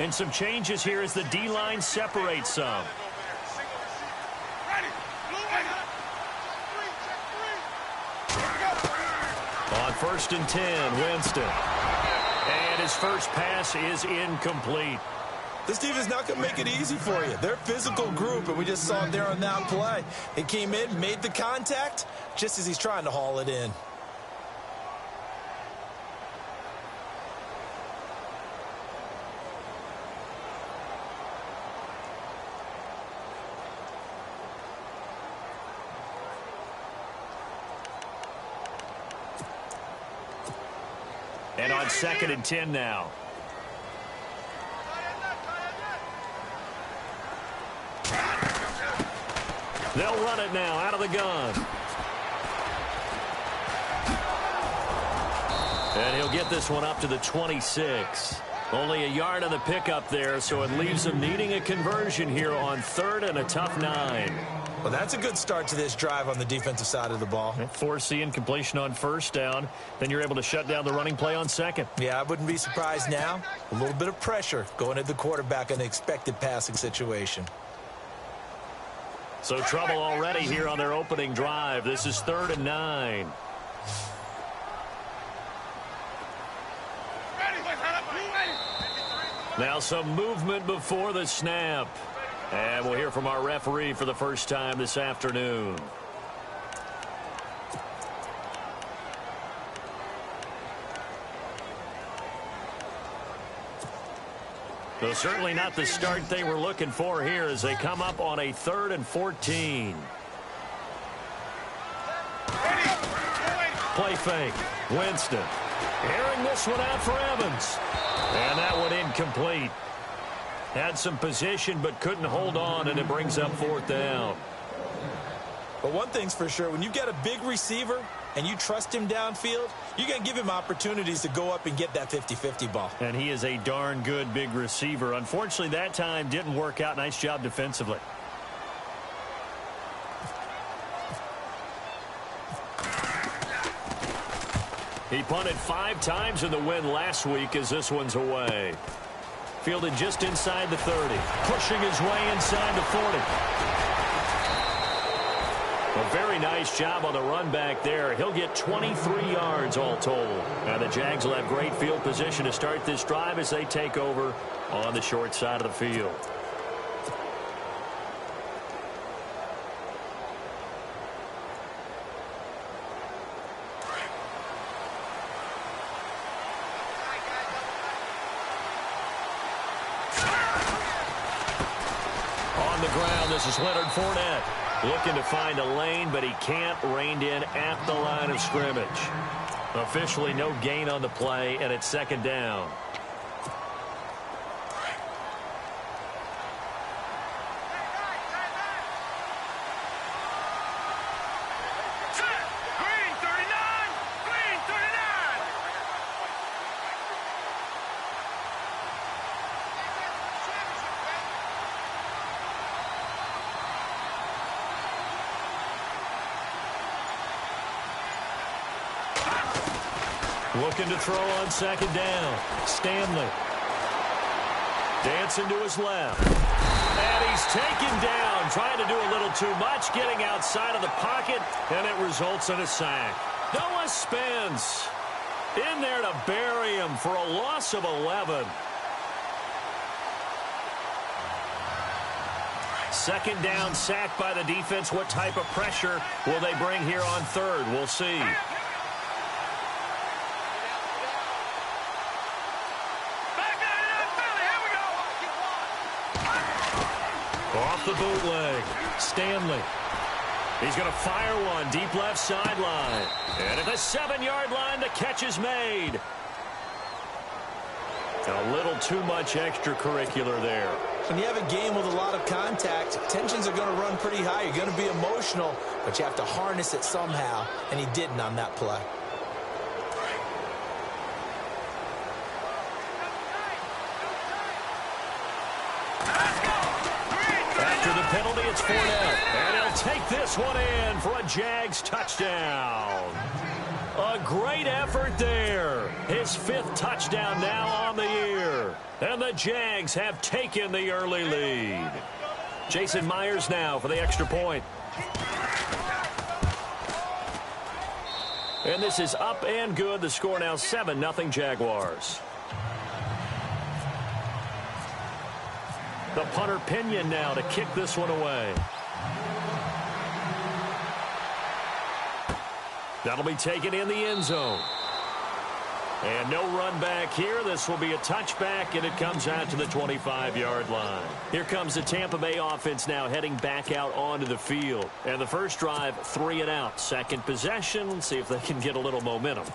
And some changes here as the D-line separates some. On 1st and 10, Winston. And his first pass is incomplete. This defense is not going to make it easy for you. They're a physical group, and we just saw it there on that play. He came in, made the contact, just as he's trying to haul it in. And on 2nd and 10 now. They'll run it now out of the gun. And he'll get this one up to the 26. Only a yard on the pickup there, so it leaves them needing a conversion here on 3rd and a tough 9. Well, that's a good start to this drive on the defensive side of the ball. Force the incompletion on 1st down. Then you're able to shut down the running play on 2nd. Yeah, I wouldn't be surprised now. A little bit of pressure going at the quarterback in an expected passing situation. So trouble already here on their opening drive. This is 3rd and 9. Now some movement before the snap. And we'll hear from our referee for the first time this afternoon. So certainly not the start they were looking for here as they come up on a 3rd and 14. Play fake. Winston. Airing this one out for Evans. And that one incomplete. Had some position but couldn't hold on, and it brings up 4th down. But one thing's for sure, when you get a big receiver and you trust him downfield, you're going to give him opportunities to go up and get that 50-50 ball. And he is a darn good big receiver. Unfortunately, that time didn't work out. Nice job defensively. He punted 5 times in the win last week as this one's away. Fielded just inside the 30. Pushing his way inside the 40. A very nice job on the run back there. He'll get 23 yards all told. Now the Jags will have great field position to start this drive as they take over on the short side of the field. This is Leonard Fournette looking to find a lane, but he can't. Reined in at the line of scrimmage. Officially no gain on the play, and it's 2nd down. Looking to throw on 2nd down. Stanley. Dancing to his left. And he's taken down. Trying to do a little too much. Getting outside of the pocket. And it results in a sack. Noah Spence in there to bury him for a loss of 11. 2nd down, sack by the defense. What type of pressure will they bring here on 3rd? We'll see. Off the bootleg. Stanley. He's going to fire one deep left sideline. And at the 7-yard line, the catch is made. A little too much extracurricular there. When you have a game with a lot of contact, tensions are going to run pretty high. You're going to be emotional, but you have to harness it somehow, and he didn't on that play. After the penalty, it's Fournette. And he'll take this one in for a Jags touchdown. A great effort there. His 5th touchdown now on the year. And the Jags have taken the early lead. Jason Myers now for the extra point. And this is up and good. The score now 7-0 Jaguars. The punter Pinion now to kick this one away. That'll be taken in the end zone. And no run back here. This will be a touchback, and it comes out to the 25-yard line. Here comes the Tampa Bay offense now heading back out onto the field. And the first drive, 3 and out. Second possession, see if they can get a little momentum.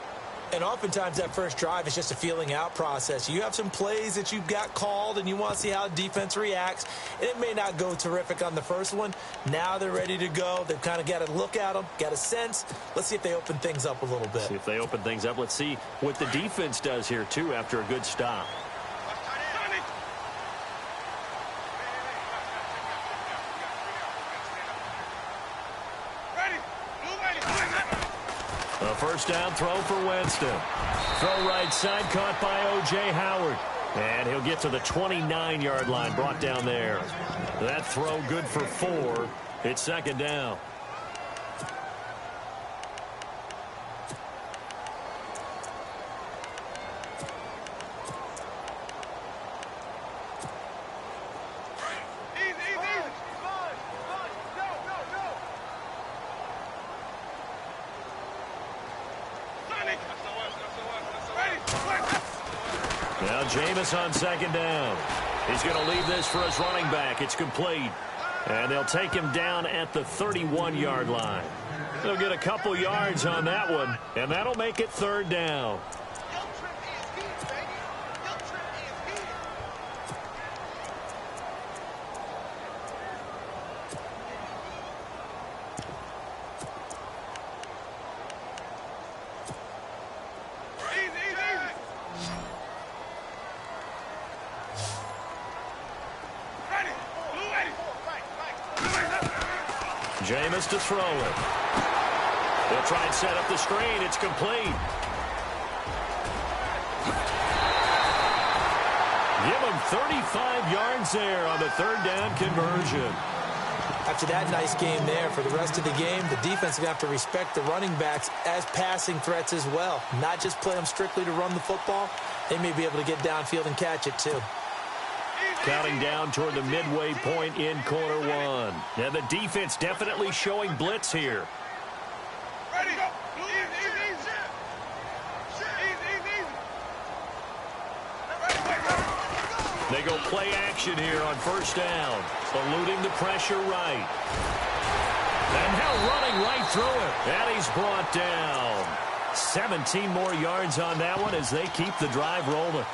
And oftentimes that first drive is just a feeling out process. You have some plays that you've got called and you want to see how defense reacts. And it may not go terrific on the first one. Now they're ready to go. They've kind of got to look at them, got a sense. Let's see if they open things up a little bit. See if they open things up. Let's see what the defense does here, too, after a good stop. A first down throw for Winston. Throw right side, caught by O.J. Howard. And he'll get to the 29-yard line, brought down there. That throw good for 4. It's second down. Now Jameis on second down. He's going to leave this for his running back. It's complete. And they'll take him down at the 31-yard line. They'll get a couple yards on that one, and that'll make it third down. Jameis to throw it. They'll try and set up the screen. It's complete. Give him 35 yards there on the third down conversion. After that nice game there, for the rest of the game, the defense is going to have to respect the running backs as passing threats as well. Not just play them strictly to run the football. They may be able to get downfield and catch it too. Counting down toward the midway point in quarter one. Now the defense definitely showing blitz here. They go play action here on first down. Eluding the pressure right. And now running right through it. And he's brought down. 17 more yards on that one as they keep the drive rolling.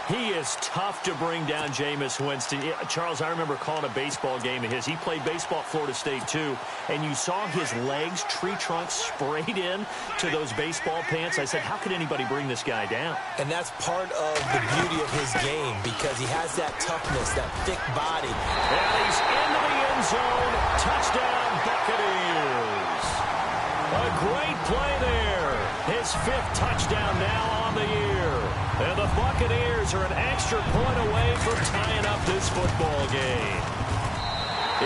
He is tough to bring down, Jameis Winston. Charles, I remember calling a baseball game of his. He played baseball at Florida State, too, and you saw his legs, tree trunks sprayed in to those baseball pants. I said, how could anybody bring this guy down? And that's part of the beauty of his game because he has that toughness, that thick body. And he's into the end zone. Touchdown, Buccaneers. A great play there. His 5th touchdown now on the year. And the Buccaneers are an extra point away from tying up this football game.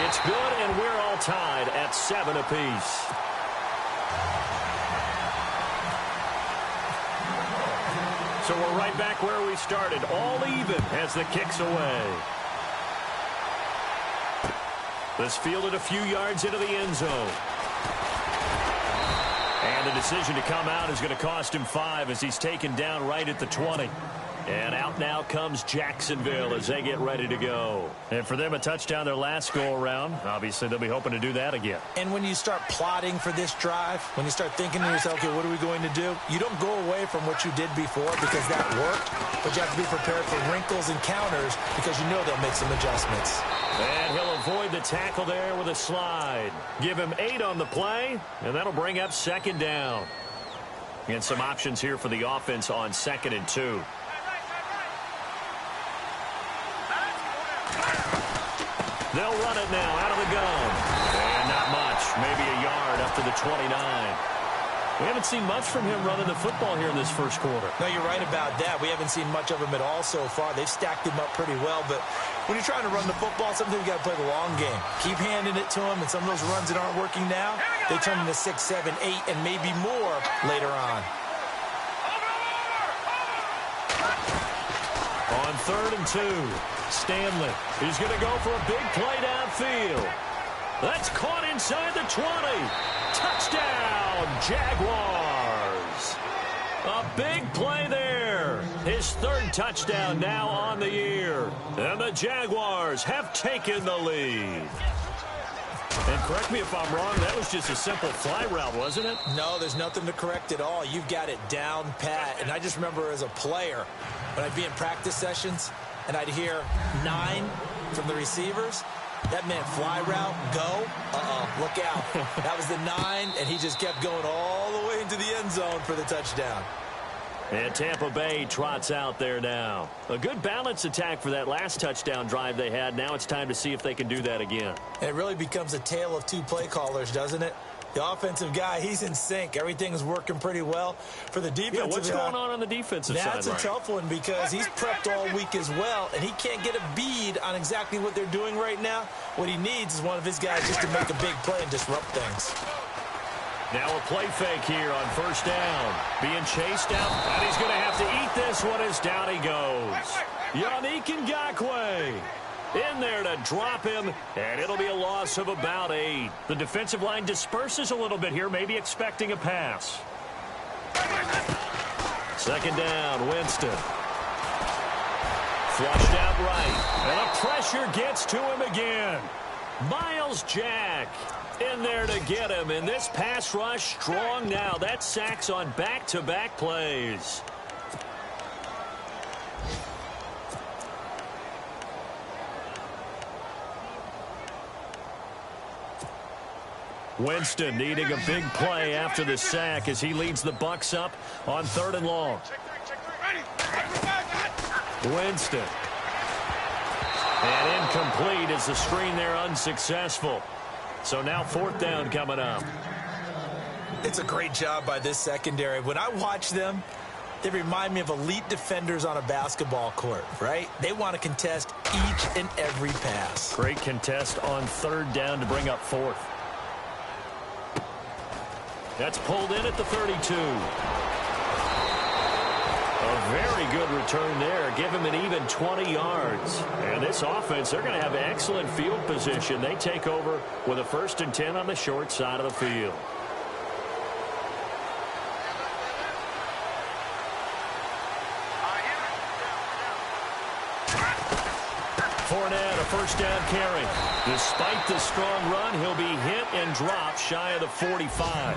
It's good, and we're all tied at 7 apiece. So we're right back where we started, all even as the kick's away. This fielded a few yards into the end zone. And the decision to come out is going to cost him 5 as he's taken down right at the 20. And out now comes Jacksonville as they get ready to go. And for them, a touchdown their last go-around. Obviously, they'll be hoping to do that again. And when you start plotting for this drive, when you start thinking to yourself, okay, what are we going to do? You don't go away from what you did before because that worked, but you have to be prepared for wrinkles and counters because you know they'll make some adjustments. And he'll avoid the tackle there with a slide. Give him 8 on the play, and that'll bring up second down. And some options here for the offense on 2nd and 2. They'll run it now out of the gun. And not much, maybe a yard up to the 29. We haven't seen much from him running the football here in this first quarter. No, you're right about that. We haven't seen much of him at all so far. They've stacked him up pretty well, but when you're trying to run the football, sometimes you got to play the long game. Keep handing it to him, and some of those runs that aren't working now, they turn into 6, 7, 8, and maybe more later on. On 3rd and 2, Stanley. He's going to go for a big play downfield. That's caught inside the 20. Touchdown, Jaguars. A big play there. His 3rd touchdown now on the year. And the Jaguars have taken the lead. And correct me if I'm wrong, that was just a simple fly route, wasn't it? No, there's nothing to correct at all. You've got it down pat. And I just remember as a player, when I'd be in practice sessions and I'd hear 9 from the receivers, that meant fly route, go. Look out. That was the 9, and he just kept going all the way into the end zone for the touchdown. And Tampa Bay trots out there now. A good balance attack for that last touchdown drive they had. Now it's time to see if they can do that again. And it really becomes a tale of 2 play callers, doesn't it? The offensive guy, he's in sync. Everything's working pretty well. For the defensive guy, what's going on the defensive side? That's a tough one because he's prepped all week as well, and he can't get a bead on exactly what they're doing right now. What he needs is one of his guys just to make a big play and disrupt things. Now a play fake here on 1st down. Being chased out, and he's going to have to eat this one as down he goes. Yannick Ngakoue in there to drop him, and it'll be a loss of about 8. The defensive line disperses a little bit here, maybe expecting a pass. 2nd down, Winston. Flushed out right, and a pressure gets to him again. Miles Jack in there to get him, and this pass rush strong now. That's sacks on back-to-back plays. Winston needing a big play after the sack as he leads the Bucs up on 3rd and long. Winston. And incomplete as the screen there unsuccessful. So now 4th down coming up. It's a great job by this secondary. When I watch them, they remind me of elite defenders on a basketball court, right? They want to contest each and every pass. Great contest on 3rd down to bring up 4th. That's pulled in at the 32. A very good return there. Give him an even 20 yards. And this offense, they're going to have excellent field position. They take over with a 1st and 10 on the short side of the field. Fournette, a 1st down carry. Despite the strong run, he'll be hit and dropped shy of the 45.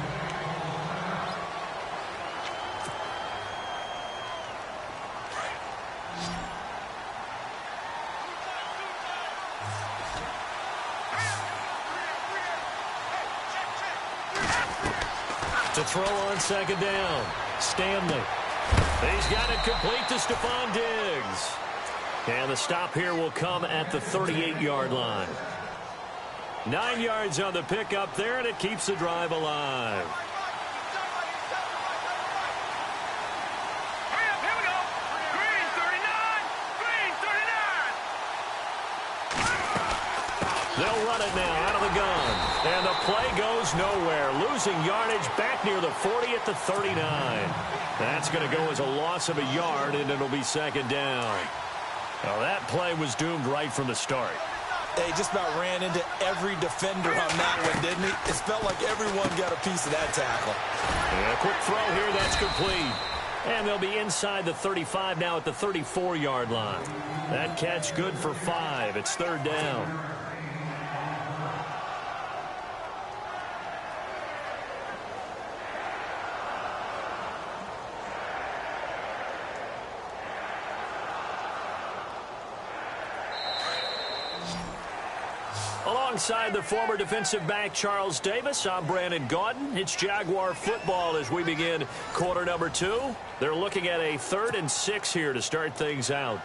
To throw on 2nd down, Stanley. He's got it complete to Stephon Diggs. And the stop here will come at the 38-yard line. 9 yards on the pickup there, and it keeps the drive alive. Here we go. Green 39. Green 39. They'll run it now out of the gun. And the play goes nowhere. Losing yardage back near the 40 at the 39. That's going to go as a loss of a yard, and it'll be 2nd down. Well, that play was doomed right from the start. They just about ran into every defender on that one, didn't he? It felt like everyone got a piece of that tackle. And a quick throw here, that's complete. And they'll be inside the 35 now at the 34-yard line. That catch good for 5. It's 3rd down. Alongside the former defensive back Charles Davis, I'm Brandon Gaudin. It's Jaguar football as we begin quarter number 2. They're looking at a 3rd and 6 here to start things out.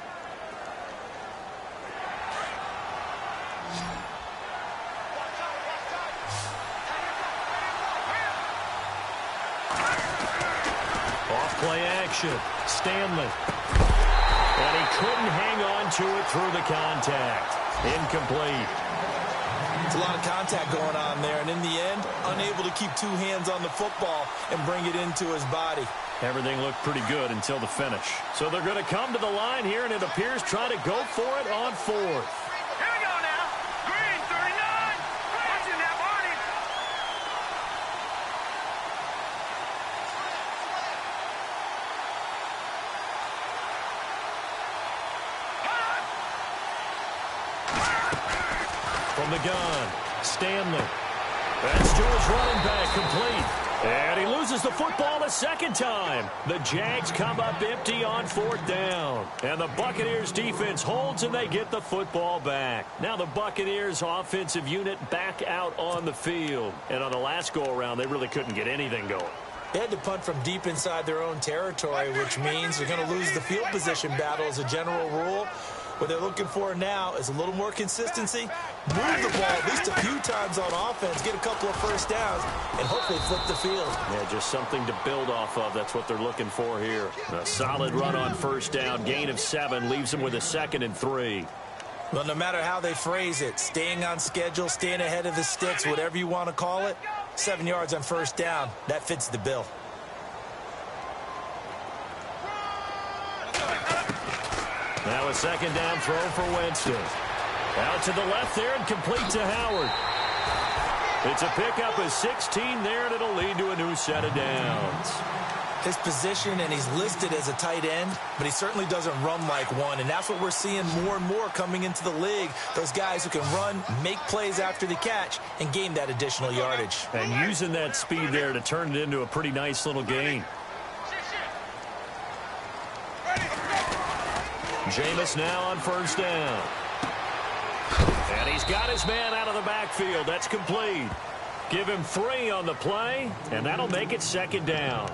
action. Stanley. And he couldn't hang on to it through the contact. Incomplete. It's a lot of contact going on there, and in the end, unable to keep two hands on the football and bring it into his body. Everything looked pretty good until the finish. So they're going to come to the line here, and it appears try to go for it on fourth. Here we go now. Green, 39. Watching that, Barney. From the gun, Stanley. That's to his running back, complete. And he loses the football a second time. The Jags come up empty on fourth down. And the Buccaneers defense holds and they get the football back. Now the Buccaneers offensive unit back out on the field. And on the last go-around, they really couldn't get anything going. They had to punt from deep inside their own territory, which means they're going to lose the field position battle as a general rule. What they're looking for now is a little more consistency, move the ball at least a few times on offense, get a couple of first downs, and hopefully flip the field. Yeah, just something to build off of. That's what they're looking for here. A solid run on first down, gain of 7, leaves them with a 2nd and 3. Well, no matter how they phrase it, staying on schedule, staying ahead of the sticks, whatever you want to call it, 7 yards on first down, that fits the bill. Now a 2nd down throw for Winston. Out to the left there and complete to Howard. It's a pickup of 16 there, and it'll lead to a new set of downs. His position, and he's listed as a tight end, but he certainly doesn't run like one, and that's what we're seeing more and more coming into the league. Those guys who can run, make plays after the catch, and gain that additional yardage. And using that speed there to turn it into a pretty nice little gain. Jameis now on first down. And he's got his man out of the backfield. That's complete. Give him 3 on the play, and that'll make it 2nd down.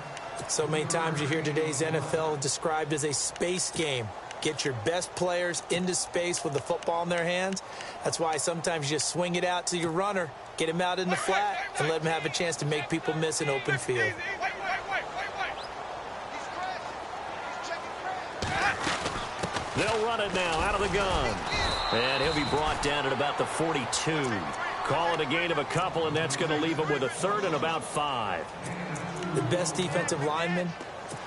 So many times you hear today's NFL described as a space game. Get your best players into space with the football in their hands. That's why sometimes you just swing it out to your runner, get him out in the flat, and let him have a chance to make people miss an open field. They'll run it now out of the gun. And he'll be brought down at about the 42. Call it a gain of a couple, and that's going to leave him with a 3rd and about 5. The best defensive linemen,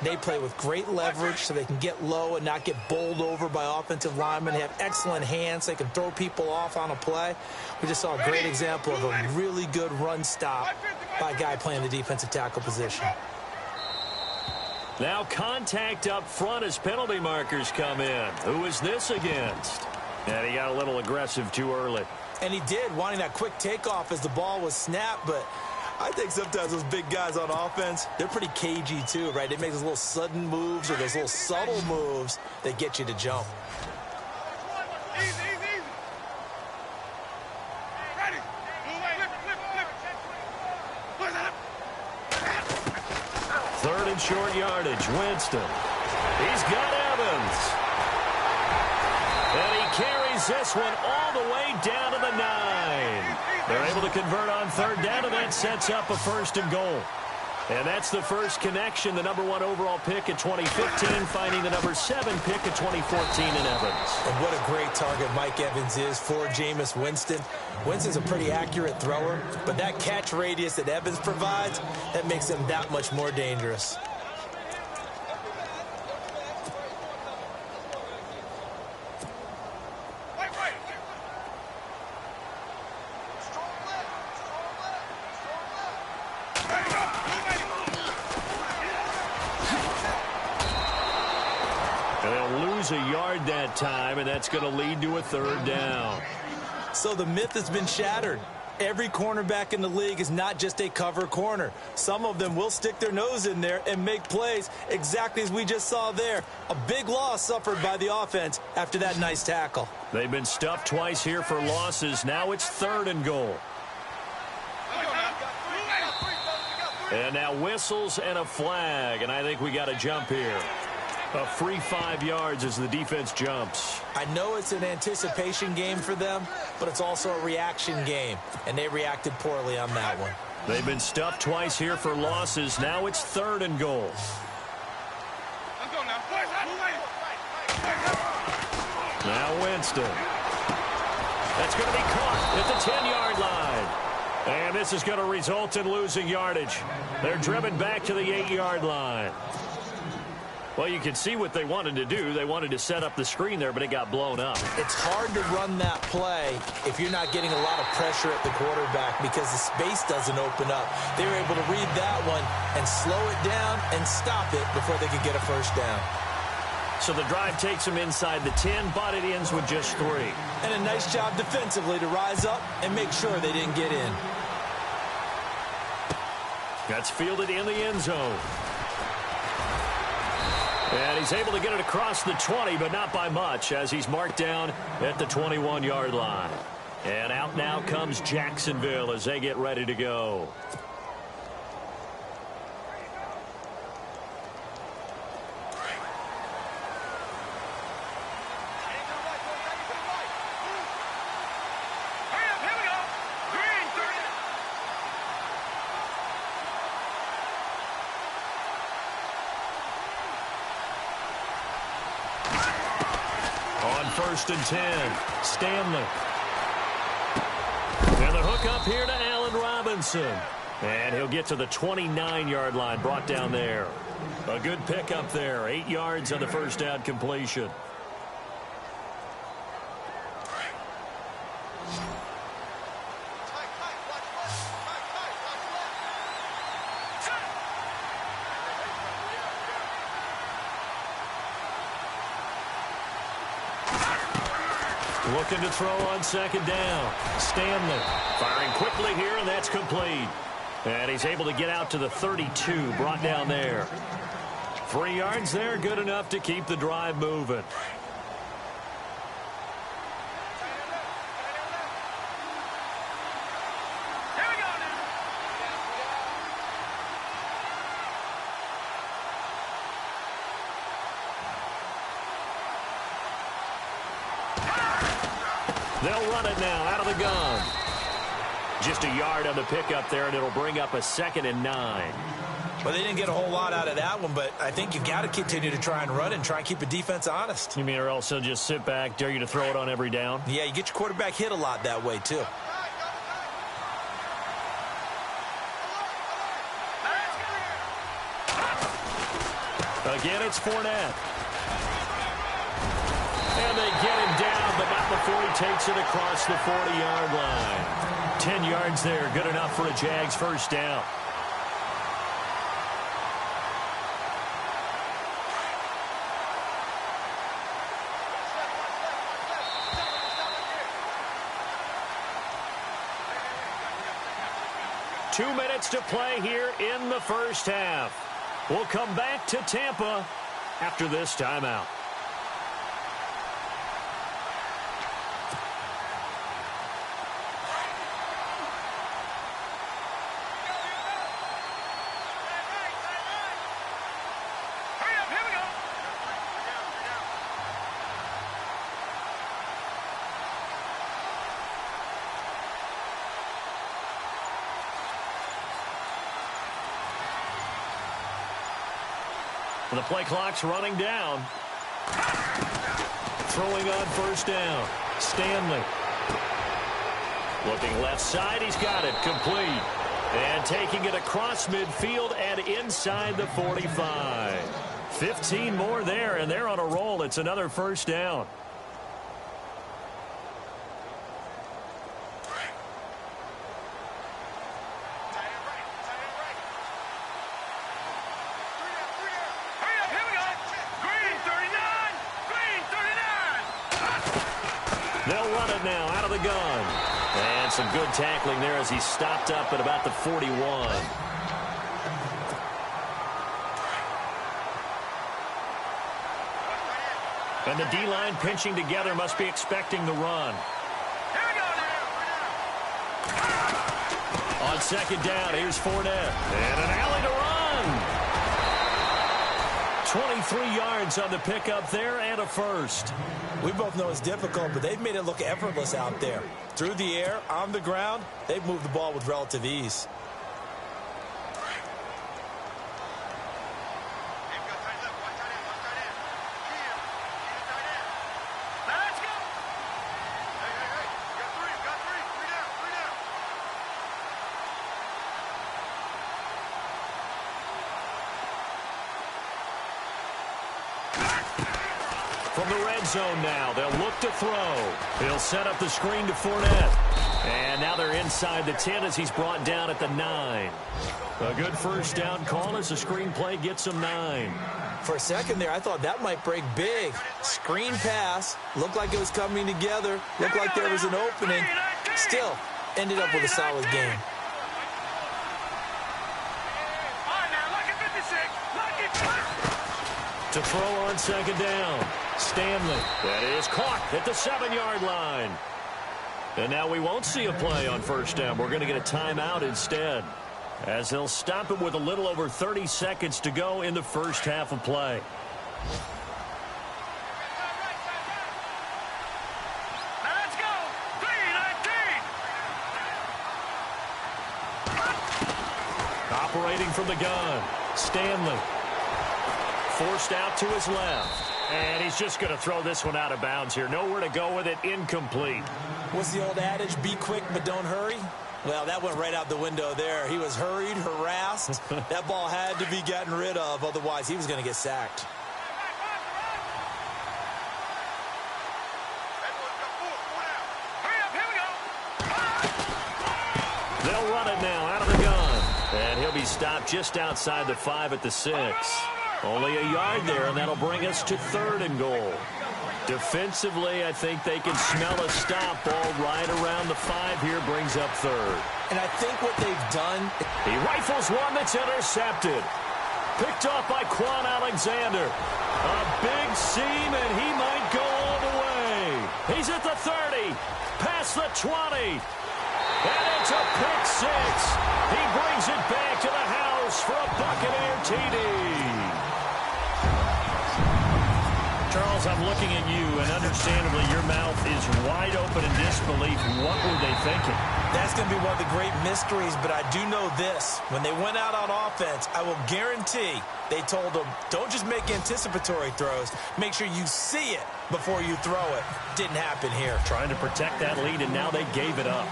they play with great leverage so they can get low and not get bowled over by offensive linemen. They have excellent hands. They can throw people off on a play. We just saw a great example of a really good run stop by a guy playing the defensive tackle position. Now contact up front as penalty markers come in. Who is this against? And he got a little aggressive too early. And he did, wanting that quick takeoff as the ball was snapped, but I think sometimes those big guys on offense, they're pretty cagey too, right? They make those little sudden moves or those little subtle moves that get you to jump. Easy, easy. Ready. Flip. 3rd and short yardage. Winston. He's got Evans. And he carries this one all the way down to the 9. They're able to convert on 3rd down, and that sets up a 1st and goal. And that's the first connection, the number 1 overall pick in 2015, finding the number 7 pick in 2014 in Evans. And what a great target Mike Evans is for Jameis Winston. Winston's a pretty accurate thrower, but that catch radius that Evans provides, that makes him that much more dangerous. A yard that time, and that's going to lead to a 3rd down. So the myth has been shattered. Every cornerback in the league is not just a cover corner. Some of them will stick their nose in there and make plays exactly as we just saw there. A big loss suffered by the offense after that nice tackle. They've been stuffed twice here for losses. Now it's 3rd and goal. And now whistles and a flag, and I think we got a jump here. A free 5 yards as the defense jumps. I know it's an anticipation game for them, but it's also a reaction game, and they reacted poorly on that one. They've been stuffed twice here for losses. Now it's 3rd and goal. Now Winston. That's going to be caught at the 10-yard line. And this is going to result in losing yardage. They're driven back to the 8-yard line. Well, you can see what they wanted to do. They wanted to set up the screen there, but it got blown up. It's hard to run that play if you're not getting a lot of pressure at the quarterback because the space doesn't open up. They were able to read that one and slow it down and stop it before they could get a first down. So the drive takes them inside the 10, but it ends with just 3. And a nice job defensively to rise up and make sure they didn't get in. That's fielded in the end zone. And he's able to get it across the 20, but not by much, as he's marked down at the 21-yard line. And out now comes Jacksonville as they get ready to go. First and 10. Stanley. And the hook up here to Allen Robinson. And he'll get to the 29-yard line, brought down there. A good pickup there. 8 yards on the first down completion. Looking to throw on second down. Stanley firing quickly here, and that's complete. And he's able to get out to the 32, brought down there. 3 yards there, good enough to keep the drive moving. They'll run it now out of the gun. Just a yard on the pickup there, and it'll bring up a 2nd and 9. Well, they didn't get a whole lot out of that one, but I think you've got to continue to try and run and try and keep the defense honest. You mean or else they'll just sit back, dare you to throw it on every down? Yeah, you get your quarterback hit a lot that way, too. Again, it's Fournette. And they get him down, but not before he takes it across the 40-yard line. 10 yards there, good enough for a Jags first down. Two minutes to play here in the first half. We'll come back to Tampa after this timeout. The play clock's running down. Throwing on first down. Stanley. Looking left side. He's got it. Complete. And taking it across midfield and inside the 45. 15 more there, and they're on a roll. It's another first down. They'll run it now out of the gun. And some good tackling there as he stopped up at about the 41. And the D-line pinching together, must be expecting the run. On second down, here's Fournette. And an alley to run. 23 yards on the pickup there and a first. We both know it's difficult, but they've made it look effortless out there. Through the air, on the ground, they've moved the ball with relative ease. From the red zone now, they'll look to throw. He'll set up the screen to Fournette. And now they're inside the 10 as he's brought down at the 9. A good first down call as the screen play gets him 9. For a second there, I thought that might break big. Screen pass. Looked like it was coming together. Looked like there was an opening. Still, ended up with a solid game. To throw on second down. Stanley. That is caught at the 7-yard line. And now we won't see a play on first down. We're going to get a timeout instead, as they'll stop it with a little over 30 seconds to go in the first half of play. Let's go. 3-19. Operating from the gun. Stanley. Forced out to his left. And he's just going to throw this one out of bounds here. Nowhere to go with it. Incomplete. What's the old adage? Be quick, but don't hurry. Well, that went right out the window there. He was hurried, harassed. That ball had to be gotten rid of. Otherwise, he was going to get sacked. They'll run it now out of the gun. And he'll be stopped just outside the 5 at the 6. Only a yard there, and that'll bring us to 3rd and goal. Defensively, I think they can smell a stop. Ball right around the 5 here, brings up 3rd. And I think what they've done... He rifles one that's intercepted. Picked off by Quan Alexander. A big seam, and he might go all the way. He's at the 30, past the 20. And it's a pick 6. He brings it back to the house for a Buccaneer TD. Charles, I'm looking at you, and understandably your mouth is wide open in disbelief. What were they thinking? That's going to be one of the great mysteries, but I do know this. When they went out on offense, I will guarantee they told them, don't just make anticipatory throws. Make sure you see it before you throw it. Didn't happen here. Trying to protect that lead, and now they gave it up.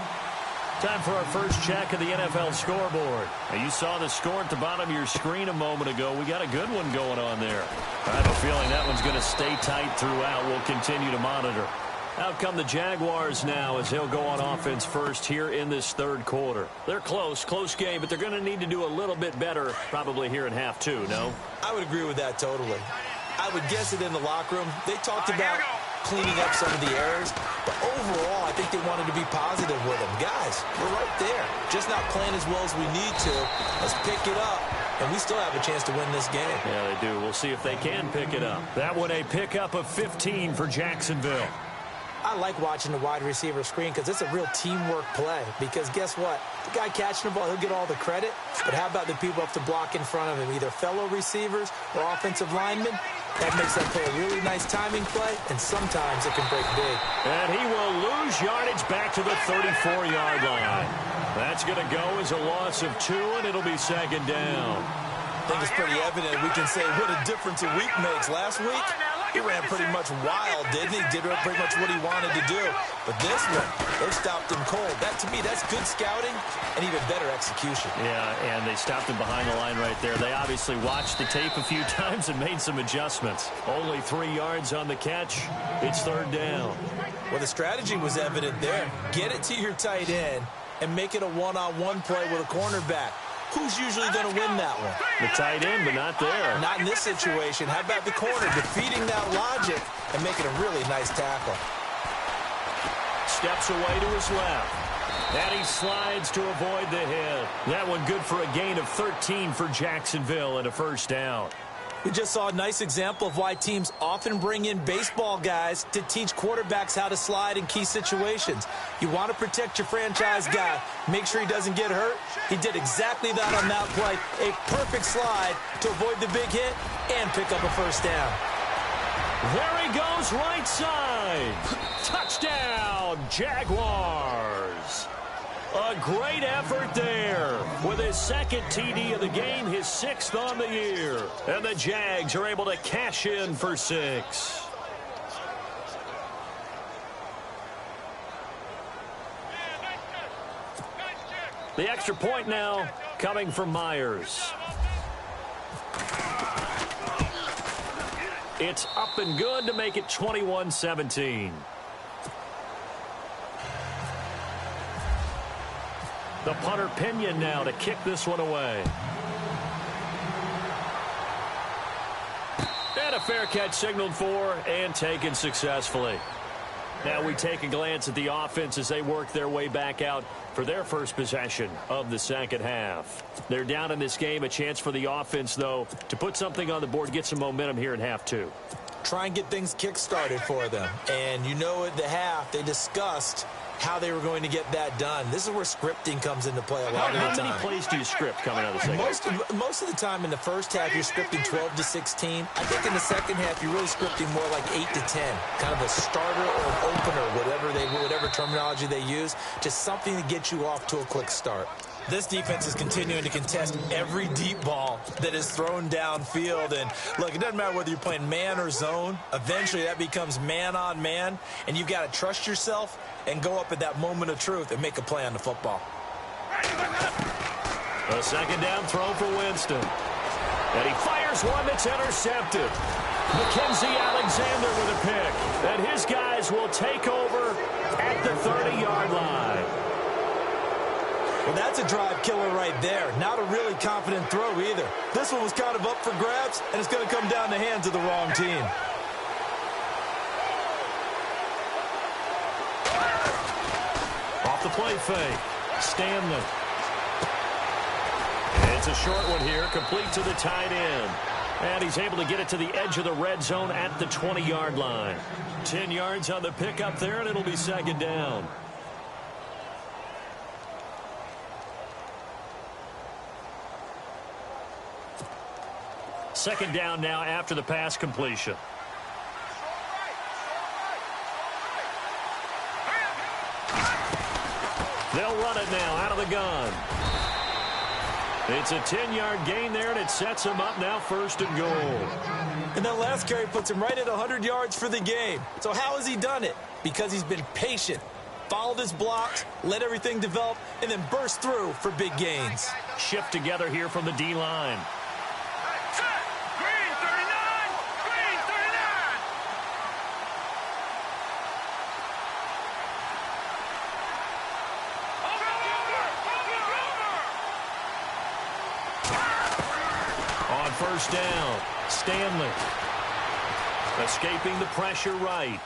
Time for our first check of the NFL scoreboard. Now, you saw the score at the bottom of your screen a moment ago. We got a good one going on there. I have a feeling that one's going to stay tight throughout. We'll continue to monitor. Out come the Jaguars now as they'll go on offense first here in this 3rd quarter. They're close game, but they're going to need to do a little bit better probably here in half 2, no? I would agree with that totally. I would guess it in the locker room. They talked about cleaning up some of the errors, but overall, I think they wanted to be positive with them. Guys, we're right there. Just not playing as well as we need to. Let's pick it up, and we still have a chance to win this game. Yeah, they do. We'll see if they can pick it up. That one a pickup of 15 for Jacksonville. I like watching the wide receiver screen because it's a real teamwork play. Because guess what? The guy catching the ball, he'll get all the credit. But how about the people up to block in front of him, either fellow receivers or offensive linemen? That makes that play a really nice timing play, and sometimes it can break big. And he will lose yardage back to the 34-yard line. That's going to go as a loss of 2, and it'll be 2nd down. I think it's pretty evident we can say what a difference a week makes. Last week, he ran pretty much wild, didn't he? Did pretty much what he wanted to do. But this one, they stopped him cold. That, to me, that's good scouting and even better execution. Yeah, and they stopped him behind the line right there. They obviously watched the tape a few times and made some adjustments. Only 3 yards on the catch. It's 3rd down. Well, the strategy was evident there. Get it to your tight end and make it a one-on-one play with a cornerback. Who's usually going to win that one? The tight end, but not there. Not in this situation. How about the corner defeating that logic and making a really nice tackle? Steps away to his left. And he slides to avoid the hit. That one good for a gain of 13 for Jacksonville and a 1st down. We just saw a nice example of why teams often bring in baseball guys to teach quarterbacks how to slide in key situations. You want to protect your franchise guy. Make sure he doesn't get hurt. He did exactly that on that play. A perfect slide to avoid the big hit and pick up a 1st down. There he goes right side. Touchdown, Jaguars. A great effort there with his 2nd TD of the game, his 6th on the year. And the Jags are able to cash in for 6. The extra point now coming from Myers. It's up and good to make it 21-17. The punter Pinion now to kick this one away. And a fair catch signaled for and taken successfully. Now we take a glance at the offense as they work their way back out for their first possession of the second half. They're down in this game. A chance for the offense, though, to put something on the board, get some momentum here in half two. Try and get things kick-started for them. And you know at the half, they discussed how they were going to get that done. This is where scripting comes into play a lot of the time. How many plays do you script coming out of the second half? Most of the time in the first half, you're scripting 12 to 16. I think in the second half, you're really scripting more like 8 to 10. Kind of a starter or an opener, whatever terminology they use. Just something to get you off to a quick start. This defense is continuing to contest every deep ball that is thrown downfield. And, look, it doesn't matter whether you're playing man or zone. Eventually, that becomes man-on-man, and you've got to trust yourself and go up at that moment of truth and make a play on the football. A second down throw for Winston. And he fires one that's intercepted. Mackenzie Alexander with a pick. And his guys will take over at the 30-yard line. Well, that's a drive killer right there. Not a really confident throw either. This one was kind of up for grabs, and it's going to come down the hands of the wrong team. Off the play fake. Stanley. It's a short one here, complete to the tight end. And he's able to get it to the edge of the red zone at the 20-yard line. 10 yards on the pickup there, and it'll be second down. Second down now after the pass completion. They'll run it now out of the gun. It's a 10-yard gain there, and it sets him up now first and goal. And that last carry puts him right at 100 yards for the game. So how has he done it? Because he's been patient, followed his blocks, let everything develop, and then burst through for big gains. Shift together here from the D-line. First down, Stanley. Escaping the pressure right.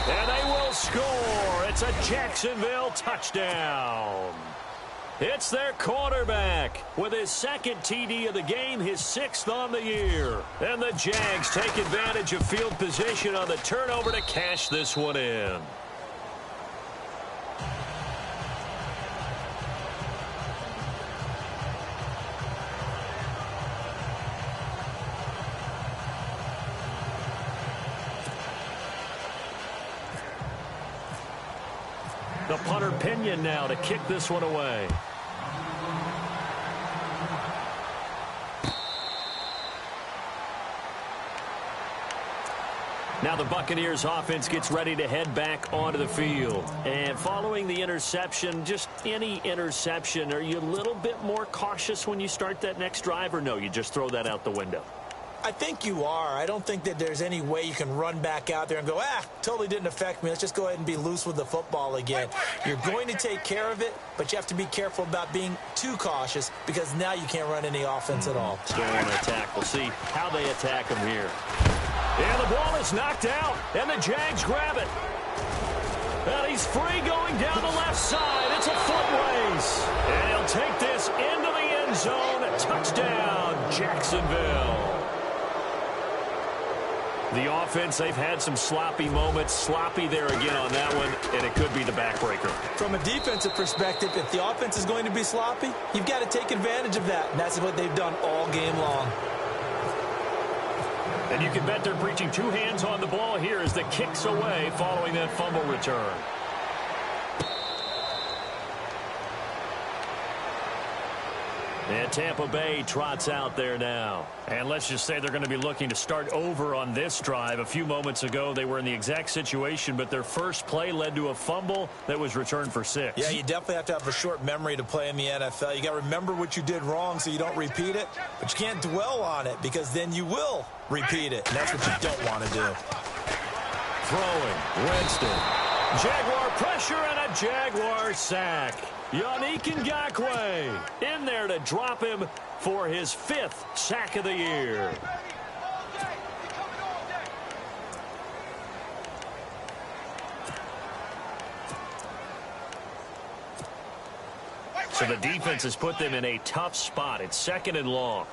And they will score. It's a Jacksonville touchdown. It's their quarterback with his second TD of the game, his 6th on the year. And the Jags take advantage of field position on the turnover to cash this one in. The punter Pinion now to kick this one away. Now the Buccaneers offense gets ready to head back onto the field. And following the interception, just any interception, are you a little bit more cautious when you start that next drive, or no, you just throw that out the window? I think you are. I don't think that there's any way you can run back out there and go, totally didn't affect me. Let's just go ahead and be loose with the football again. You're going to take care of it, but you have to be careful about being too cautious because now you can't run any offense at all. Still on attack. We'll see how they attack him here. And the ball is knocked out, and the Jags grab it. And he's free going down the left side. It's a foot race. And he'll take this into the end zone. A touchdown, Jacksonville. The offense, they've had some sloppy moments. Sloppy there again on that one, and it could be the backbreaker. From a defensive perspective, if the offense is going to be sloppy, you've got to take advantage of that, and that's what they've done all game long. And you can bet they're preaching two hands on the ball here as the kick's away following that fumble return. And Tampa Bay trots out there now. And let's just say they're going to be looking to start over on this drive. A few moments ago, they were in the exact situation, but their first play led to a fumble that was returned for 6. Yeah, you definitely have to have a short memory to play in the NFL. You got to remember what you did wrong so you don't repeat it, but you can't dwell on it because then you will repeat it, and that's what you don't want to do. Throwing, Winston. Jaguar pressure and a Jaguar sack. Yannick Ngakoue in there to drop him for his 5th sack of the year. So the defense has put them in a tough spot. It's 2nd and long.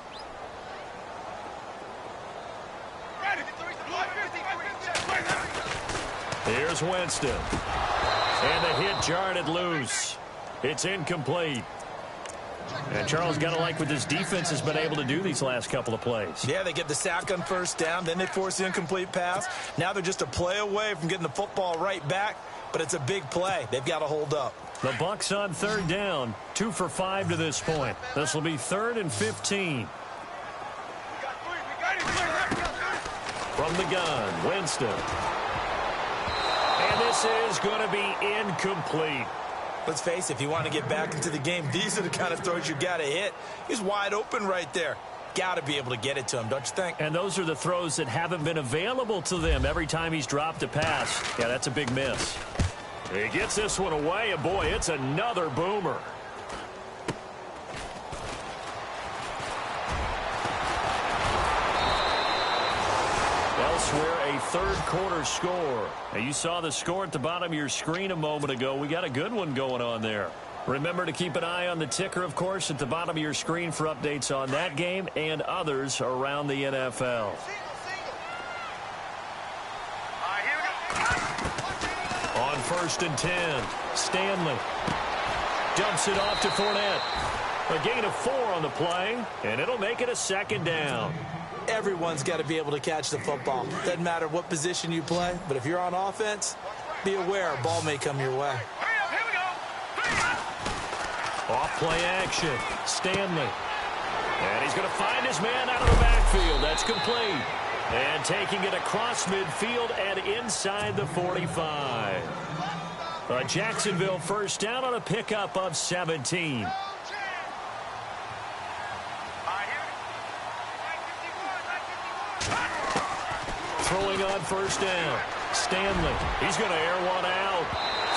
Here's Winston. And the hit jarred it loose. It's incomplete. And Charles, got to like what this defense has been able to do these last couple of plays. Yeah, they get the sack on first down, then they force the incomplete pass. Now they're just a play away from getting the football right back, but it's a big play. They've got to hold up. The Bucs on 3rd down, 2 for 5 to this point. This will be 3rd and 15. From the gun, Winston. And this is going to be incomplete. Let's face it, if you want to get back into the game, these are the kind of throws you got to hit. He's wide open right there. Got to be able to get it to him, don't you think? And those are the throws that haven't been available to them every time he's dropped a pass. Yeah, that's a big miss. He gets this one away, and boy, it's another boomer. Elsewhere, a 3rd quarter score. Now, you saw the score at the bottom of your screen a moment ago. We got a good one going on there. Remember to keep an eye on the ticker, of course, at the bottom of your screen for updates on that game and others around the NFL. On 1st and 10, Stanley dumps it off to Fournette. A gain of 4 on the play, and it'll make it a 2nd down. Everyone's got to be able to catch the football. Doesn't matter what position you play, but if you're on offense, be aware a ball may come your way. Off play action, Stanley. And he's going to find his man out of the backfield. That's complete. And taking it across midfield and inside the 45. A Jacksonville first down on a pickup of 17. Throwing on 1st down. Stanley. He's going to air one out.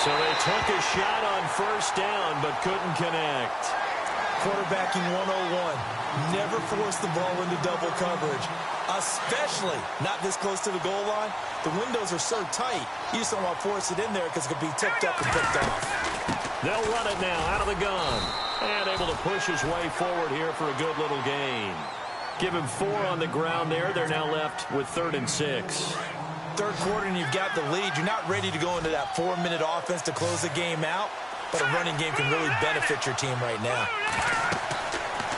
So they took a shot on 1st down but couldn't connect. Quarterbacking 101. Never force the ball into double coverage, especially not this close to the goal line. The windows are so tight, you just don't want to force it in there because it could be tipped up and picked off. They'll run it now out of the gun. And able to push his way forward here for a good little gain. Give him 4 on the ground there. They're now left with 3rd and 6. 3rd quarter and you've got the lead. You're not ready to go into that 4-minute offense to close the game out, but a running game can really benefit your team right now.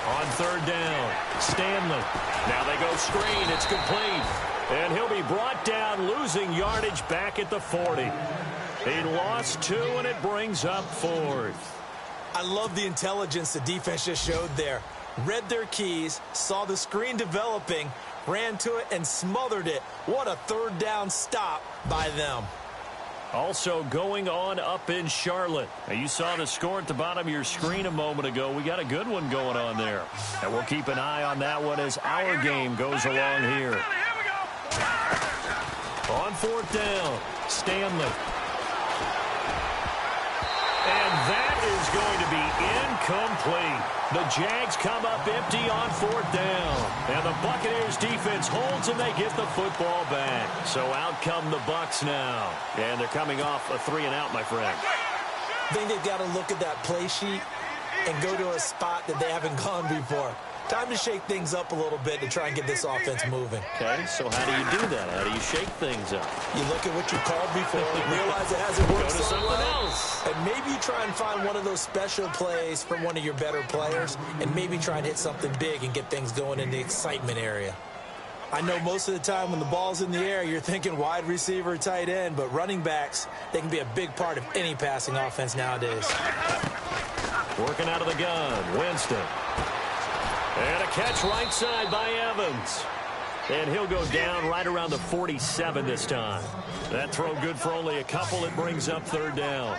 On 3rd down, Stanley. Now they go screen. It's complete. And he'll be brought down, losing yardage back at the 40. He lost 2, and it brings up 4th. I love the intelligence the defense just showed there. Read their keys, saw the screen developing, ran to it, and smothered it. What a 3rd down stop by them. Also going on up in Charlotte. Now, you saw the score at the bottom of your screen a moment ago. We got a good one going on there. And we'll keep an eye on that one as our game goes along here. On 4th down, Stanley. And that is going to be incomplete. The Jags come up empty on 4th down. And the Buccaneers defense holds and they get the football back. So out come the Bucs now. And they're coming off a 3-and-out, my friend. I think they've got to look at that play sheet and go to a spot that they haven't gone before. Time to shake things up a little bit to try and get this offense moving. Okay, so how do you do that? How do you shake things up? You look at what you called before, realize it hasn't worked Go to so something well, else. and maybe you try and find one of those special plays from one of your better players, and maybe try and hit something big and get things going in the excitement area. I know most of the time when the ball's in the air, you're thinking wide receiver, tight end, but running backs, they can be a big part of any passing offense nowadays. Working out of the gun, Winston. And a catch right side by Evans. And he'll go down right around the 47 this time. That throw good for only a couple. It brings up third down.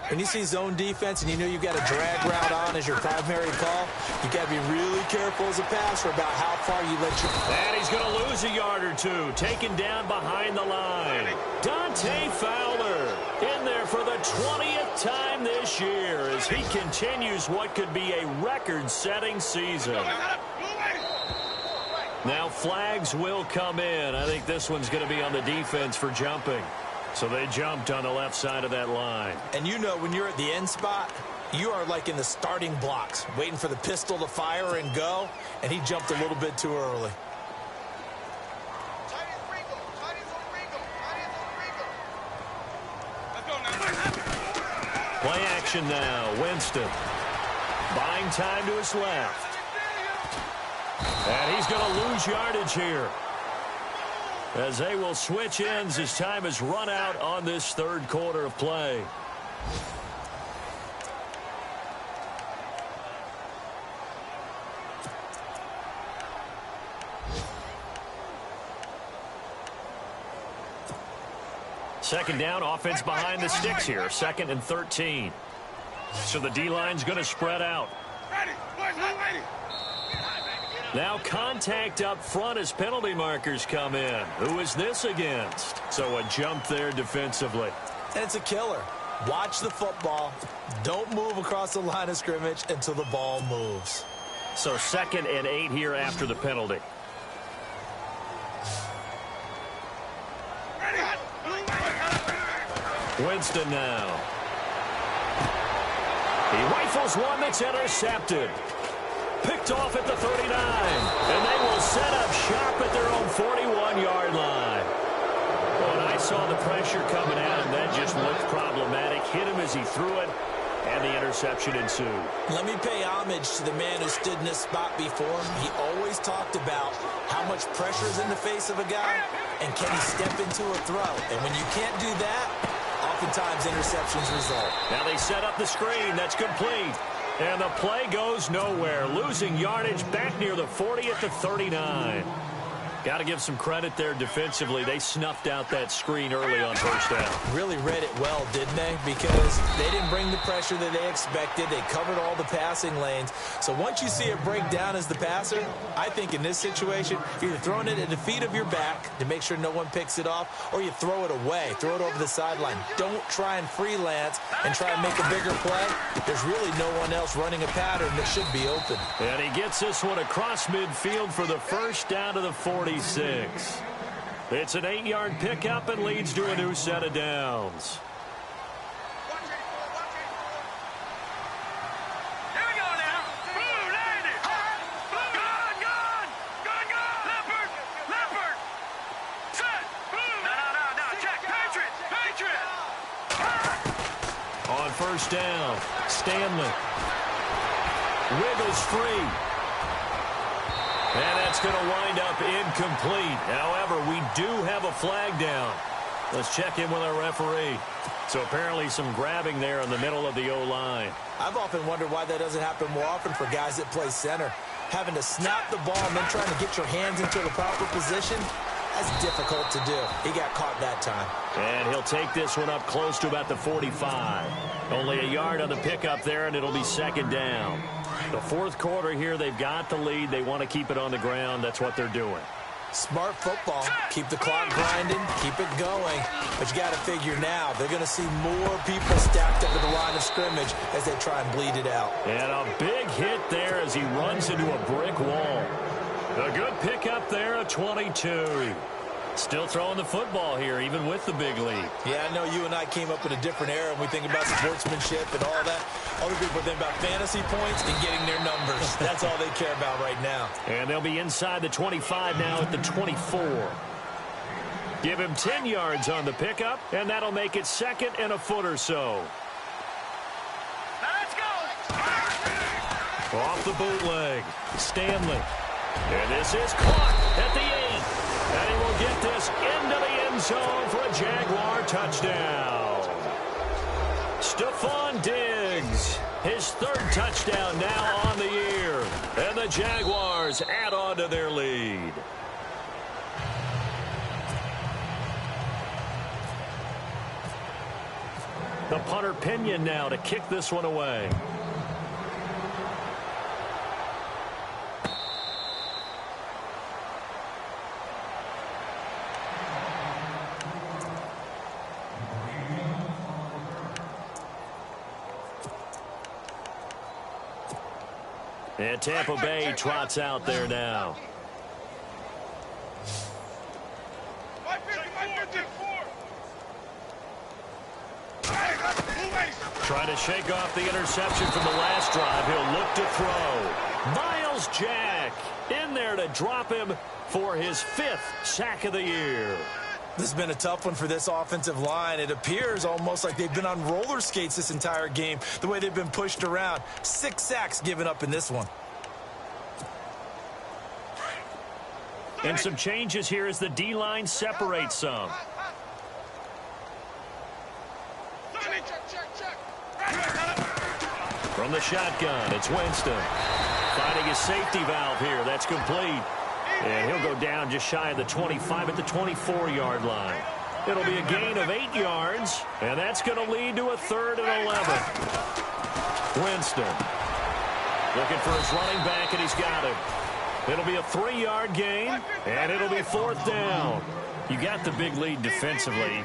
When you see zone defense and you know you've got a drag route on as your primary call, you got to be really careful as a passer about how far you let your... And he's going to lose a yard or two. Taken down behind the line. Dante Fowler in there for the 20th time this year as he continues what could be a record-setting season. Now flags will come in. I think this one's going to be on the defense for jumping. So they jumped on the left side of that line. And you know when you're at the end spot, you are like in the starting blocks, waiting for the pistol to fire and go, and he jumped a little bit too early. Play action now. Winston buying time to his left. And he's going to lose yardage here, as they will switch ends as time is run out on this third quarter of play. Second down, offense behind the sticks here. 2nd and 13. So the D-line's going to spread out. Now contact up front as penalty markers come in. Who is this against? So a jump there defensively. And it's a killer. Watch the football. Don't move across the line of scrimmage until the ball moves. So 2nd and 8 here after the penalty. Winston now. He rifles one that's intercepted. Picked off at the 39. And they will set up shop at their own 41-yard line. Well, and I saw the pressure coming at him. That just looked problematic. Hit him as he threw it, and the interception ensued. Let me pay homage to the man who stood in this spot before. He always talked about how much pressure is in the face of a guy, and can he step into a throw. And when you can't do that, oftentimes interceptions result. Now they set up the screen. That's complete. And the play goes nowhere. Losing yardage back near the 40 at the 39. Got to give some credit there defensively. They snuffed out that screen early on first down. Really read it well, didn't they? Because they didn't bring the pressure that they expected. They covered all the passing lanes. So once you see it break down as the passer, I think in this situation, you're either throwing it at the feet of your back to make sure no one picks it off, or you throw it away. Throw it over the sideline. Don't try and freelance and try and make a bigger play. There's really no one else running a pattern that should be open. And he gets this one across midfield for the first down to the 46. It's an 8-yard pickup and leads to a new set of downs. Here we go now. Boom, landed. Gone. Leopard. Set. Boom. No. Check. Patriot. On first down, Stanley wiggles free. And that's going to wind up incomplete. However, we do have a flag down. Let's check in with our referee. So apparently some grabbing there in the middle of the O-line. I've often wondered why that doesn't happen more often for guys that play center. Having to snap the ball and then trying to get your hands into the proper position, that's difficult to do. He got caught that time. And he'll take this one up close to about the 45. Only a yard on the pickup there, and it'll be second down. The fourth quarter here, they've got the lead. They want to keep it on the ground. That's what they're doing. Smart football. Keep the clock grinding. Keep it going. But you got to figure now, they're going to see more people stacked up at the line of scrimmage as they try and bleed it out. And a big hit there as he runs into a brick wall. A good pickup there, a 22. Still throwing the football here, even with the big lead. Yeah, I know you and I came up in a different era and we think about sportsmanship and all that. Other people think about fantasy points and getting their numbers. That's all they care about right now. And they'll be inside the 25 now at the 24. Give him 10 yards on the pickup, and that'll make it second and a foot or so. Now let's go. Off the bootleg, Stanley. And this is caught at the 8. And he will get this into the end zone for a Jaguar touchdown. Stephon Diggs, his third touchdown now on the year. And the Jaguars add on to their lead. The punter Pinion now to kick this one away. And Tampa Bay trots out there now. Trying to shake off the interception from the last drive. He'll look to throw. Miles Jack in there to drop him for his 5th sack of the year. This has been a tough one for this offensive line. It appears almost like they've been on roller skates this entire game, the way they've been pushed around. 6 sacks given up in this one. And some changes here as the D-line separates some. From the shotgun, it's Winston. Finding his safety valve here. That's complete. And he'll go down just shy of the 25 at the 24-yard line. It'll be a gain of 8 yards, and that's going to lead to a 3rd and 11. Winston looking for his running back, and he's got him. It'll be a 3-yard gain, and it'll be 4th down. You got the big lead defensively.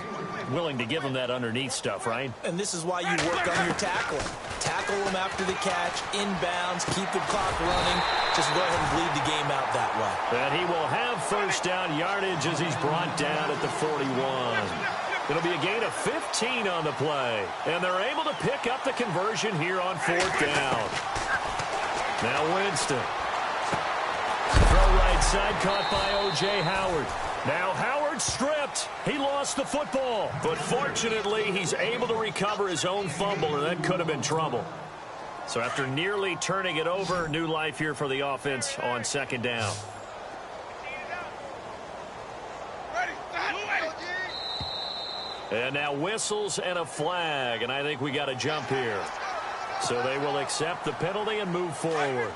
Willing to give them that underneath stuff, right? And this is why you work on your tackling. Tackle them after the catch, inbounds, keep the clock running. Just go ahead and bleed the game out that way. And he will have 1st down yardage as he's brought down at the 41. It'll be a gain of 15 on the play. And they're able to pick up the conversion here on 4th down. Now Winston. Throw right side, caught by O.J. Howard. Now Howard stripped. He lost the football. But fortunately, he's able to recover his own fumble, and that could have been trouble. So after nearly turning it over, new life here for the offense on 2nd down. And now whistles and a flag, and I think we got a jump here. So they will accept the penalty and move forward.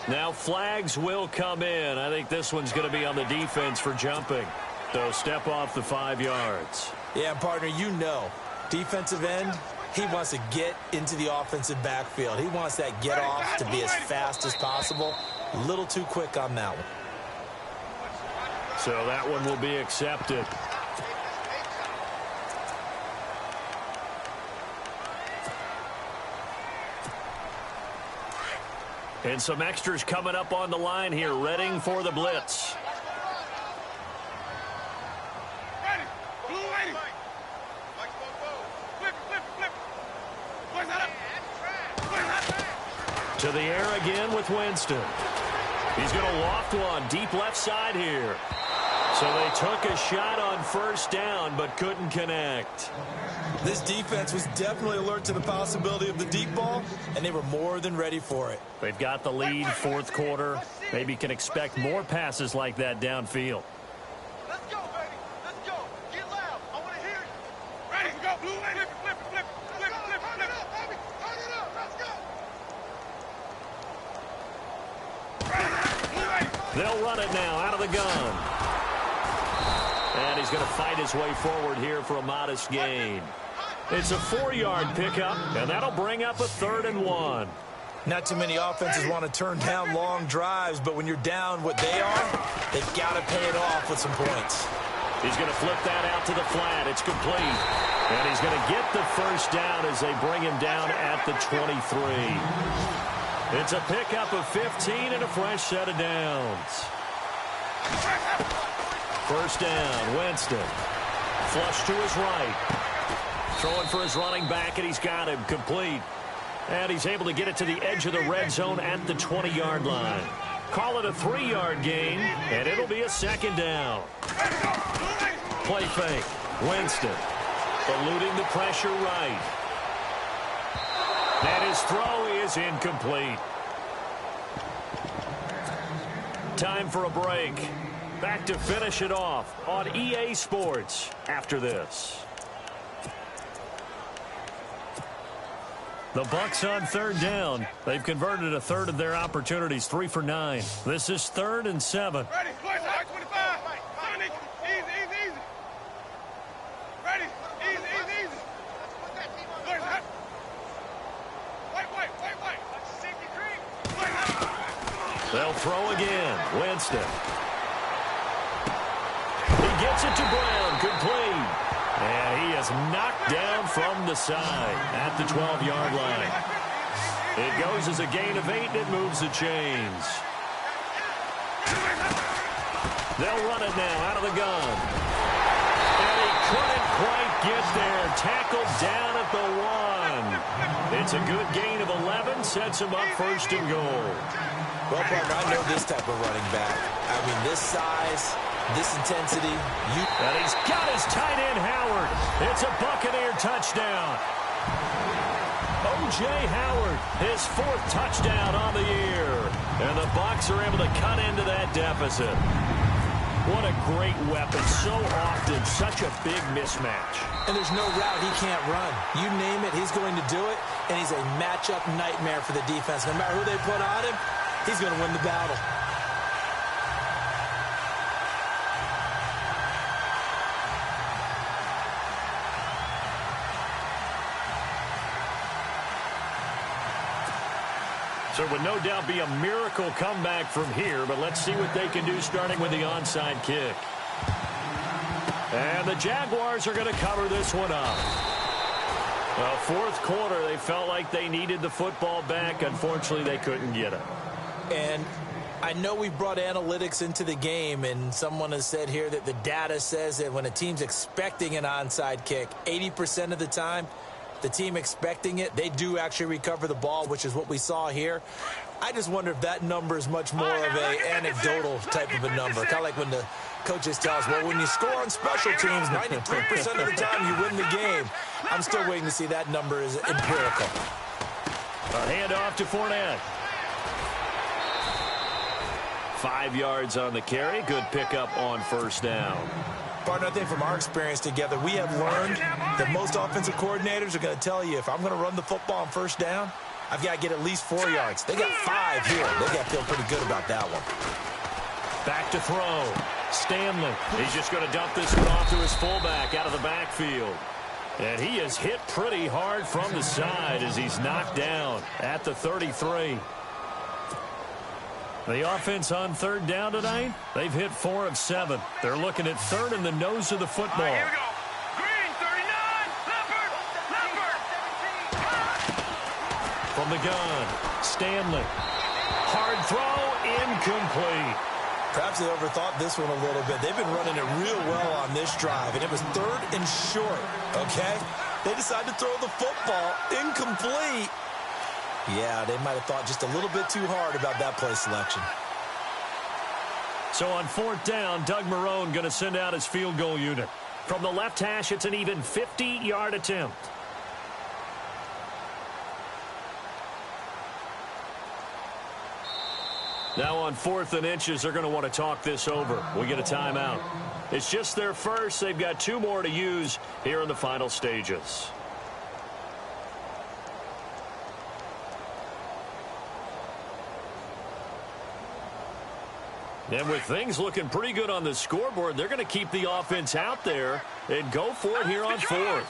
Now flags will come in. I think this one's going to be on the defense for jumping. So step off the 5 yards. Yeah, partner, you know, defensive end, he wants to get into the offensive backfield. He wants that get off to be as fast as possible. A little too quick on that one. So that one will be accepted. And some extras coming up on the line here, readying for the blitz. To the air again with Winston. He's going to loft one deep left side here. So they took a shot on 1st down, but couldn't connect. This defense was definitely alert to the possibility of the deep ball, and they were more than ready for it. They've got the lead, 4th quarter. Maybe can expect more passes like that downfield. Let's go, baby. Let's go. Get loud. I want to hear you. Ready? Go. Blue, flip it, flip it, flip it, flip it, flip it, flip it. Turn it up, baby. Turn it up. Let's go. They'll run it now out of the gun. And he's going to fight his way forward here for a modest gain. It's a 4-yard pickup, and that'll bring up a 3rd and 1. Not too many offenses want to turn down long drives, but when you're down what they are, they've got to pay it off with some points. He's going to flip that out to the flat. It's complete. And he's going to get the 1st down as they bring him down at the 23. It's a pickup of 15 and a fresh set of downs. 1st down, Winston. Flush to his right. Throwing for his running back, and he's got him complete. And he's able to get it to the edge of the red zone at the 20-yard line. Call it a 3-yard gain, and it'll be a 2nd down. Play fake. Winston eluding the pressure right. And his throw is incomplete. Time for a break. Back to finish it off on EA Sports after this. The Bucs on 3rd down. They've converted a third of their opportunities, 3 for 9. This is 3rd and 7. Ready, push, 25. Sonic, easy. Ready, easy. Push, white. Safety green. They'll throw again. Winston. He gets it to Brown. Complete. And he is knocked down from the side at the 12-yard line. It goes as a gain of 8, and it moves the chains. They'll run it now out of the gun. And he couldn't quite get there. Tackled down at the 1. It's a good gain of 11. Sets him up 1st and goal. Well, partner, I know this type of running back. I mean, this size, this intensity. And he's got his tight end, Howard. It's a Buccaneer touchdown. O.J. Howard, his 4th touchdown on the year. And the Bucs are able to cut into that deficit. What a great weapon. So often, such a big mismatch. And there's no route he can't run. You name it, he's going to do it. And he's a matchup nightmare for the defense. No matter who they put on him, he's going to win the battle. So it would no doubt be a miracle comeback from here, but let's see what they can do starting with the onside kick. And the Jaguars are going to cover this one up. Well, 4th quarter, they felt like they needed the football back. Unfortunately, they couldn't get it. And I know we brought analytics into the game, and someone has said here that the data says that when a team's expecting an onside kick, 80% of the time, the team expecting it, they do actually recover the ball, which is what we saw here. I just wonder if that number is much more of an anecdotal type of a number. Kind of like when the coaches tell us, well, when you score on special teams, 93% of the time you win the game. I'm still waiting to see that number is empirical. A handoff to Fournette. 5 yards on the carry. Good pickup on 1st down. Partner, I think from our experience together, we have learned that most offensive coordinators are going to tell you, if I'm going to run the football on 1st down, I've got to get at least 4 yards. They got 5 here. They got to feel pretty good about that one. Back to throw. Stanley. He's just going to dump this one off to his fullback out of the backfield. And he is hit pretty hard from the side as he's knocked down at the 33. The offense on 3rd down tonight, they've hit 4 of 7. They're looking at 3rd in the nose of the football. Here we go. Green, 39. Leopard. From the gun, Stanley. Hard throw, incomplete. Perhaps they overthought this one a little bit. They've been running it real well on this drive, and it was 3rd and short, okay? They decided to throw the football incomplete. Yeah, they might have thought just a little bit too hard about that play selection. So on 4th down, Doug Marrone going to send out his field goal unit. From the left hash, it's an even 50-yard attempt. Now on 4th and inches, they're going to want to talk this over. We get a timeout. It's just their first. They've got 2 more to use here in the final stages. And with things looking pretty good on the scoreboard, they're going to keep the offense out there and go for it here on 4th.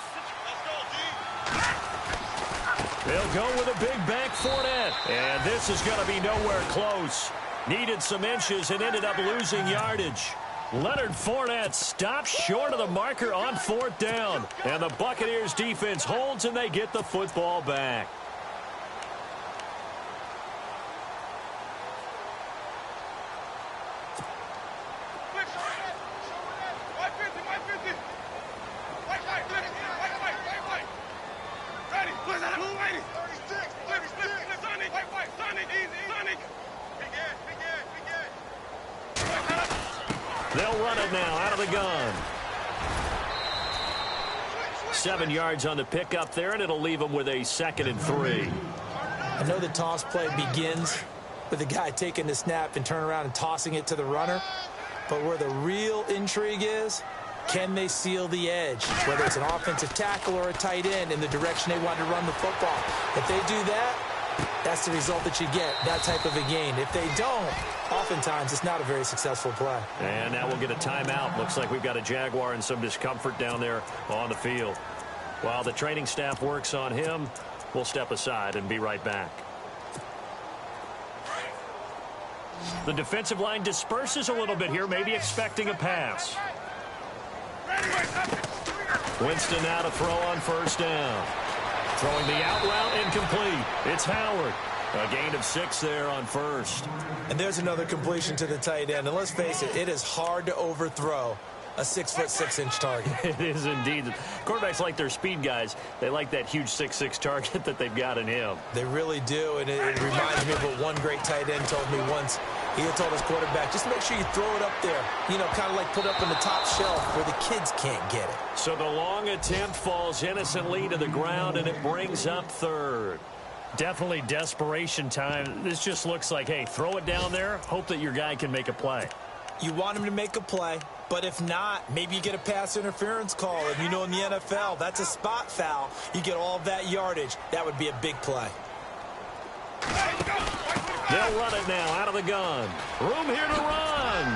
They'll go with a big back Fournette. And this is going to be nowhere close. Needed some inches and ended up losing yardage. Leonard Fournette stops short of the marker on 4th down. And the Buccaneers defense holds and they get the football back. They'll run it now out of the gun. 7 yards on the pickup there, and it'll leave them with a 2nd and 3. I know the toss play begins with the guy taking the snap and turning around and tossing it to the runner. But where the real intrigue is Can they seal the edge, whether it's an offensive tackle or a tight end, in the direction they want to run the football? If they do that, that's the result that you get, that type of a gain. If they don't, oftentimes it's not a very successful play. And now we'll get a timeout. Looks like we've got a Jaguar in some discomfort down there on the field. While the training staff works on him, we'll step aside and be right back. The defensive line disperses a little bit here, maybe expecting a pass. Winston now to throw on first down. Throwing the out route incomplete. It's Howard. A gain of 6 there on first. And there's another completion to the tight end. And let's face it, it is hard to overthrow a 6'6" target. It is indeed. Quarterbacks like their speed guys. They like that huge 6'6" target that they've got in him. They really do, and it reminds me of what one great tight end told me once. He had told his quarterback, just make sure you throw it up there, you know, kind of like put it up on the top shelf where the kids can't get it. So the long attempt falls innocently to the ground, and it brings up third. Definitely desperation time. This just looks like, hey, throw it down there, hope that your guy can make a play. You want him to make a play, but if not, maybe you get a pass interference call. And you know in the NFL, that's a spot foul. You get all of that yardage. That would be a big play. They'll run it now out of the gun. Room here to run.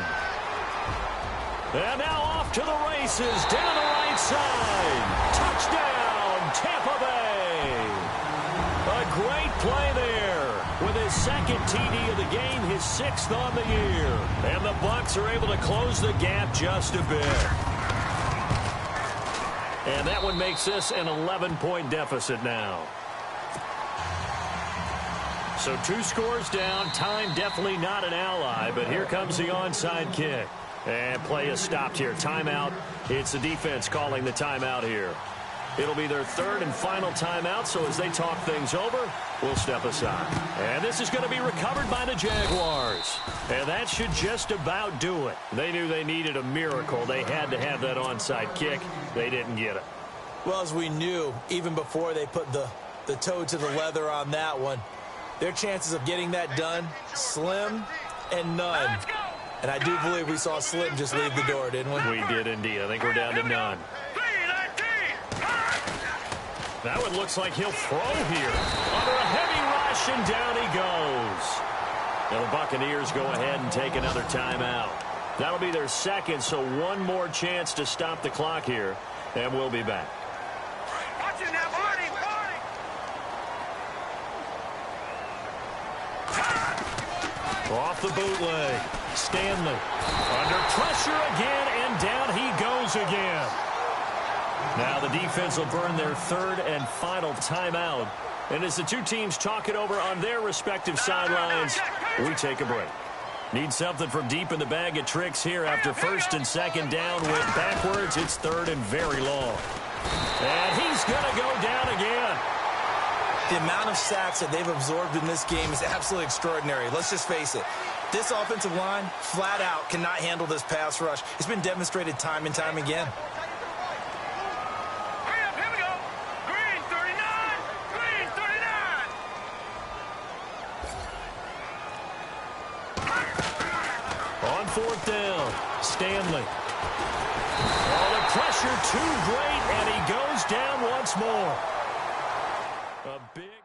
And now off to the races down the right side. Touchdown, Tampa Bay. A great play there. With his second TD of the game, his 6th on the year. And the Bucs are able to close the gap just a bit. And that one makes this an 11-point deficit now. So 2 scores down. Time definitely not an ally, but here comes the onside kick. And play is stopped here. Timeout. It's the defense calling the timeout here. It'll be their 3rd and final timeout, so as they talk things over, we'll step aside. And this is going to be recovered by the Jaguars. And that should just about do it. They knew they needed a miracle. They had to have that onside kick. They didn't get it. Well, as we knew, even before they put the toe to the leather on that one, their chances of getting that done, slim and none. And I do believe we saw Slim just leave the door, didn't we? We did indeed. I think we're down to none. That one looks like he'll throw here. Under a heavy rush, and down he goes. Now the Buccaneers go ahead and take another timeout. That'll be their 2nd, so one more chance to stop the clock here, and we'll be back. Watch it now, Barney. Off the bootleg. Stanley. Under pressure again, and down he goes again. Now the defense will burn their 3rd and final timeout. And as the two teams talk it over on their respective sidelines, we take a break. Need something from deep in the bag of tricks here after 1st and 2nd down. Went backwards. It's 3rd and very long. And he's going to go down again. The amount of sacks that they've absorbed in this game is absolutely extraordinary. Let's just face it. This offensive line, flat out, cannot handle this pass rush. It's been demonstrated time and time again. Here we go. Green 39. Green 39. On 4th down, Stanley. Oh, the pressure too great, and he goes down once more. A big